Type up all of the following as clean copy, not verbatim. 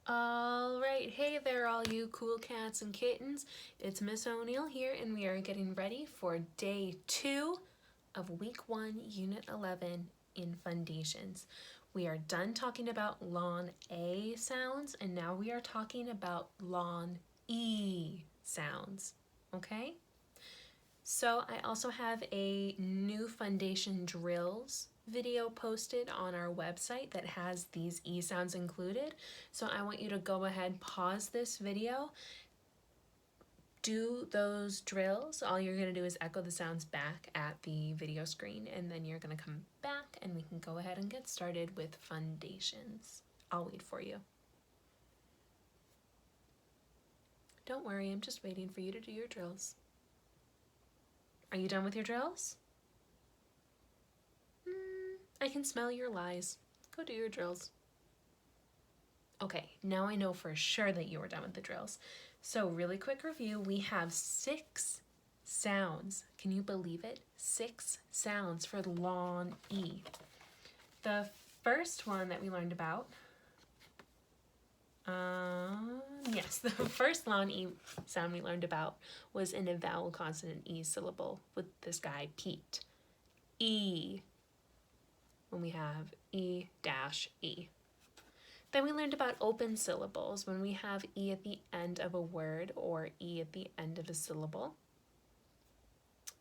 All right, hey there all you cool cats and kittens. It's Miss O'Neill here and we are getting ready for day 2 of week 1, unit 11 in Fundations. We are done talking about long A sounds and now we are talking about long E sounds, okay? So I also have a new Fundation Drills video posted on our website that has these E sounds included. So I want you to go ahead, pause this video, do those drills. All you're going to do is echo the sounds back at the video screen, and then you're going to come back and we can go ahead and get started with Fundations. I'll wait for you. Don't worry, I'm just waiting for you to do your drills. Are you done with your drills? I can smell your lies. Go do your drills. Okay, now I know for sure that you were done with the drills. So really quick review, we have 6 sounds. Can you believe it? 6 sounds for long E. The first one that we learned about, the first long E sound we learned about was in a vowel consonant E syllable with this guy, Pete. E. When we have E dash E. Then we learned about open syllables when we have E at the end of a word or E at the end of a syllable.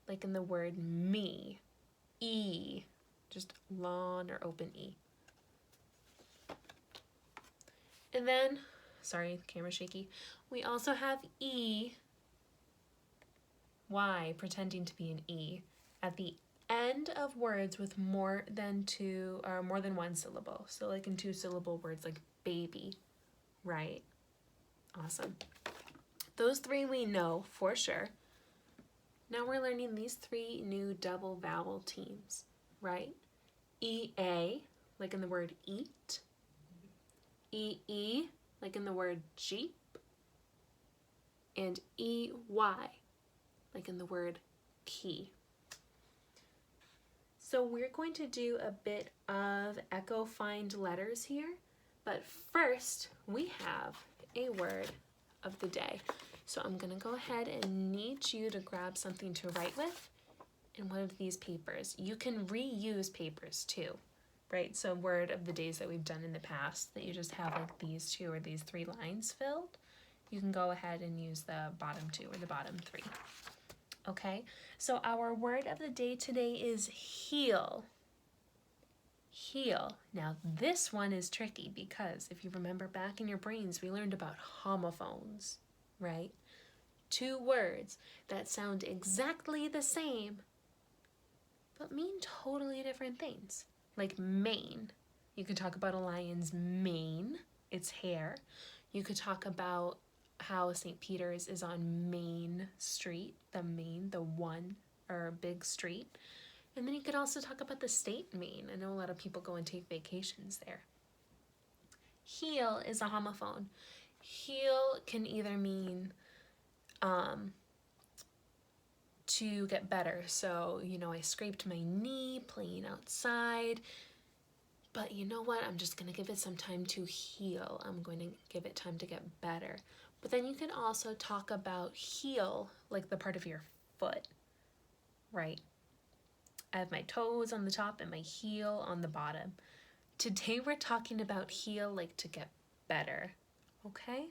Like in the word me, E, just long or open E. And then, sorry, the camera's shaky, we also have E, Y, pretending to be an E, at the end of words with more than one syllable. So like in 2-syllable words like baby, right? Awesome. Those 3 we know for sure. Now we're learning these 3 new double vowel teams, right? EA, like in the word eat. EE, like in the word Jeep. And EY, like in the word key. So we're going to do a bit of echo find letters here, but first we have a word of the day. So I'm gonna go ahead and need you to grab something to write with in one of these papers. You can reuse papers too, right? So word of the days that we've done in the past that you just have like these 2 or these 3 lines filled, you can go ahead and use the bottom 2 or the bottom 3. Okay, so our word of the day today is heel. Heel. Now this one is tricky because if you remember back in your brains, we learned about homophones, right? 2 words that sound exactly the same, but mean totally different things. Like mane. You could talk about a lion's mane, its hair. You could talk about how St. Peter's is on Main Street, the one or big street. And then you could also talk about the state Maine. I know a lot of people go and take vacations there. Heel is a homophone. Heel can either mean to get better. So, I scraped my knee playing outside, but you know what? I'm just going to give it some time to heal. I'm going to give it time to get better. But then you can also talk about heel, like the part of your foot, right? I have my toes on the top and my heel on the bottom. Today we're talking about heel, like to get better, okay?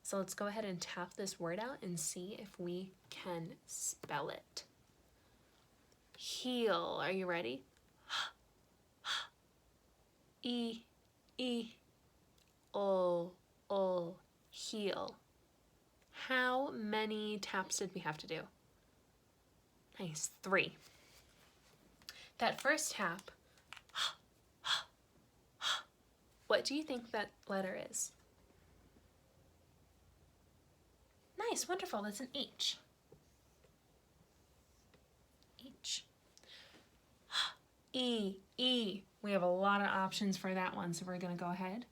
So let's go ahead and tap this word out and see if we can spell it. Heel, are you ready? E, O, heel. How many taps did we have to do? Nice, 3. That first tap, what do you think that letter is? Nice, wonderful, that's an H. H. E. We have a lot of options for that one, so we're gonna go ahead.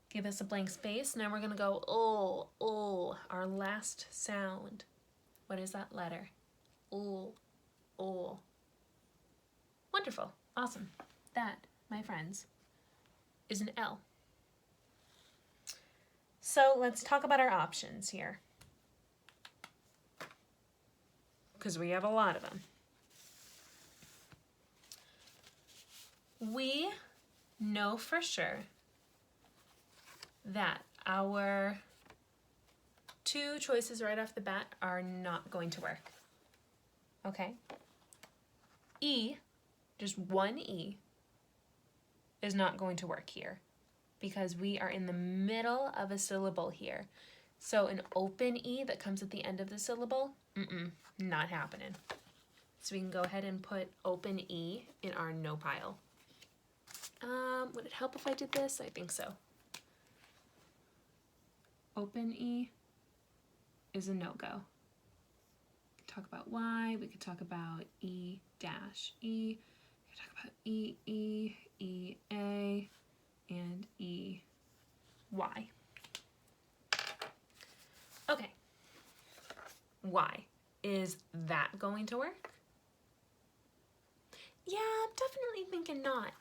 Give us a blank space. Now we're gonna go O, our last sound. What is that letter? O. Wonderful, awesome. That, my friends, is an L. So let's talk about our options here, because we have a lot of them. We know for sure that our two choices right off the bat are not going to work. Okay? E, just one E, is not going to work here because we are in the middle of a syllable here. So an open E that comes at the end of the syllable, not happening. So we can go ahead and put open E in our no pile. Would it help if I did this? I think so. Open E is a no-go. We could talk about Y, we could talk about E dash E, we could talk about E, E, E, A, and E, Y. Okay. Y. Is that going to work? Yeah, I'm definitely thinking not.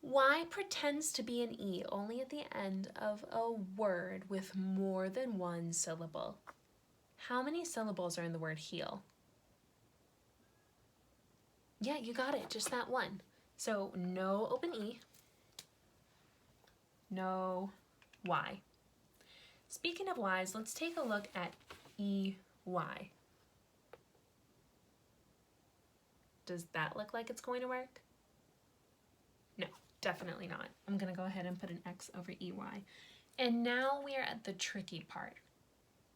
Y pretends to be an E only at the end of a word with more than one syllable. How many syllables are in the word heel? Yeah, you got it, just that one. So no open E, no Y. Speaking of Y's, let's take a look at EY. Does that look like it's going to work? No, definitely not. I'm going to go ahead and put an X over EY. And now we are at the tricky part,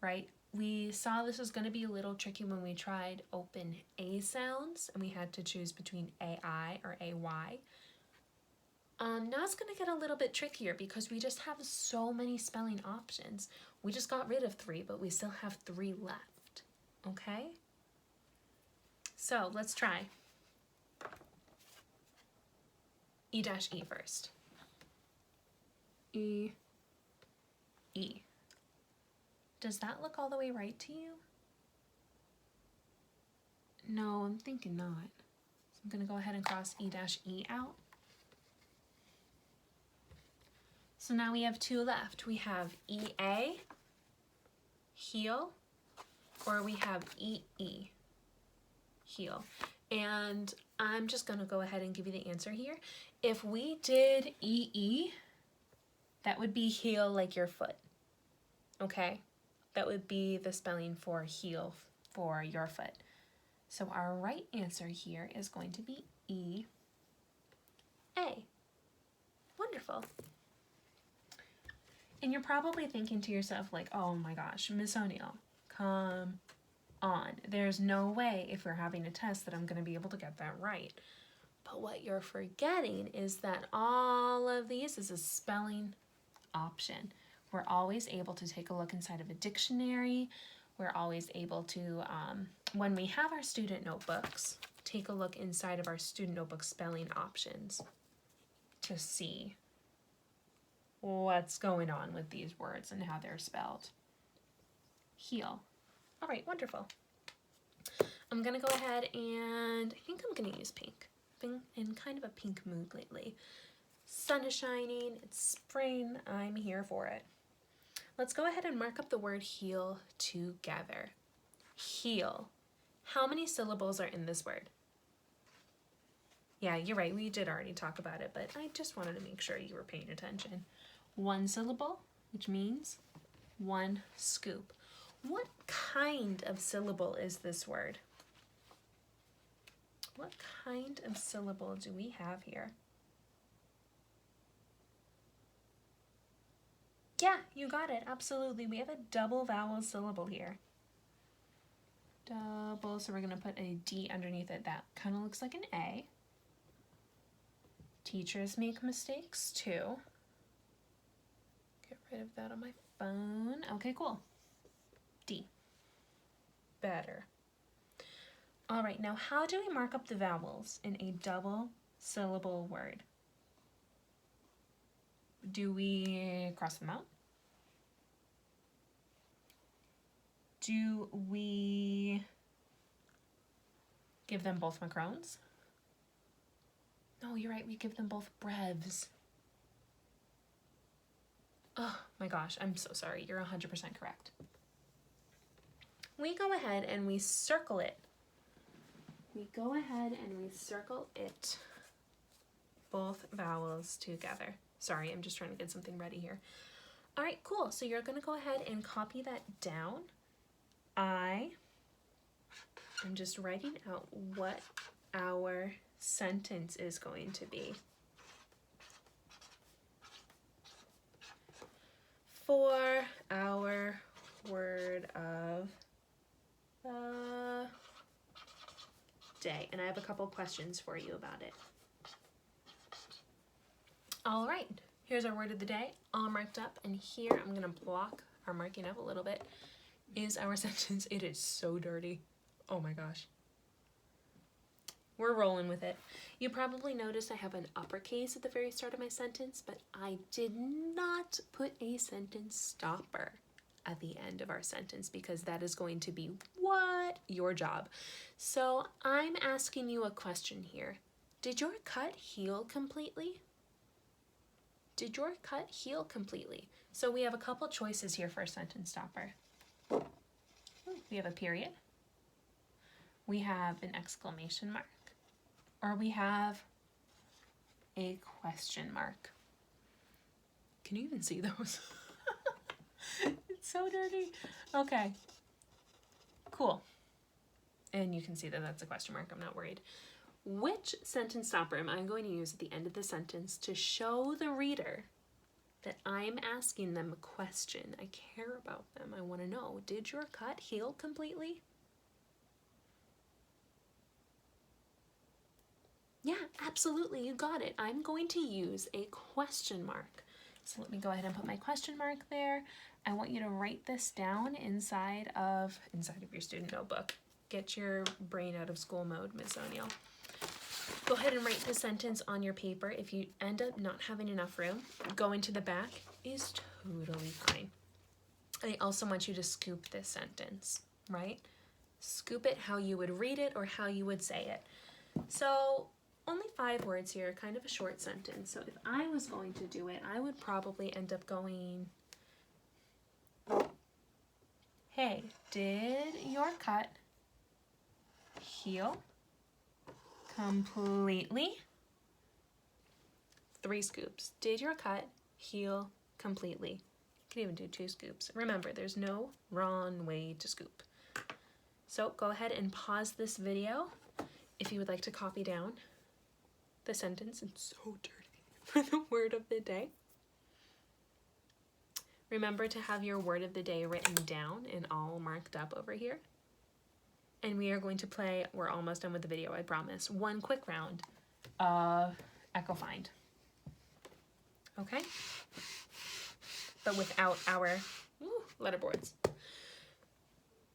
right? We saw this was going to be a little tricky when we tried open A sounds and we had to choose between AI or AY. Now it's going to get a little bit trickier because we just have so many spelling options. We just got rid of 3, but we still have 3 left, okay? So let's try E-E first. E. Does that look all the way right to you? No, I'm thinking not. So I'm going to go ahead and cross E-E out. So now we have 2 left. We have EA, heel, or we have EE, heel. And I'm just going to go ahead and give you the answer here. If we did EE, that would be heel like your foot, okay? That would be the spelling for heel for your foot. So our right answer here is going to be EA. Wonderful. And you're probably thinking to yourself like, oh my gosh, Miss O'Neill, come on. There's no way if we're having a test that I'm going to be able to get that right. But what you're forgetting is that all of these is a spelling option. We're always able to take a look inside of a dictionary. We're always able to, when we have our student notebooks, take a look inside of our student notebook spelling options to see what's going on with these words and how they're spelled. Heel. All right, wonderful. I'm gonna go ahead and I think I'm gonna use pink. Been in kind of a pink mood lately. Sun is shining, it's spring, I'm here for it. Let's go ahead and mark up the word heel together. Heel. How many syllables are in this word? Yeah, you're right, we did already talk about it, but I just wanted to make sure you were paying attention. 1 syllable, which means 1 scoop. What kind of syllable is this word? What kind of syllable do we have here? Yeah, you got it, absolutely. We have a double vowel syllable here. Double, so we're gonna put a D underneath it. That kind of looks like an A. Teachers make mistakes too. Get rid of that on my phone. Okay, cool. D. Better. All right, now how do we mark up the vowels in a double syllable word? Do we cross them out? Do we give them both macrones? No, you're right, we give them both brevs. Oh, My gosh, I'm so sorry. You're 100% correct. We go ahead and we circle it. We go ahead and we circle it. Both vowels together. Sorry, I'm just trying to get something ready here. All right, cool. So you're going to go ahead and copy that down. I'm just writing out what our sentence is going to be. For our word of the day. And I have a couple questions for you about it. All right, here's our word of the day, all marked up. And here, I'm gonna block our marking up a little bit, is our sentence. It is so dirty. Oh my gosh. We're rolling with it. You probably noticed I have an uppercase at the very start of my sentence, but I did not put a sentence stopper at the end of our sentence because that is going to be what? Your job. So I'm asking you a question here. Did your cut heal completely? Did your cut heal completely? So we have a couple choices here for a sentence stopper. We have a period. We have an exclamation mark. Or we have a question mark. Can you even see those? It's so dirty. Okay. Cool. And you can see that that's a question mark. I'm not worried. Which sentence stopper am I going to use at the end of the sentence to show the reader that I'm asking them a question? I care about them. I want to know, did your cut heal completely? Yeah, absolutely, you got it. I'm going to use a question mark. So let me go ahead and put my question mark there. I want you to write this down inside of your student notebook. Get your brain out of school mode, Miss O'Neill. Go ahead and write the sentence on your paper. If you end up not having enough room, going to the back is totally fine. I also want you to scoop this sentence, right? Scoop it how you would read it or how you would say it. So only 5 words here, kind of a short sentence. So if I was going to do it, I would probably end up going, hey, did your cut heal completely? 3 scoops. Did your cut heal completely? You can even do 2 scoops. Remember, there's no wrong way to scoop. So go ahead and pause this video if you would like to copy down the sentence. It's so dirty for the word of the day. Remember to have your word of the day written down and all marked up over here. And we are going to play, we're almost done with the video, I promise, 1 quick round of Echo Find. Okay? But without our letterboards.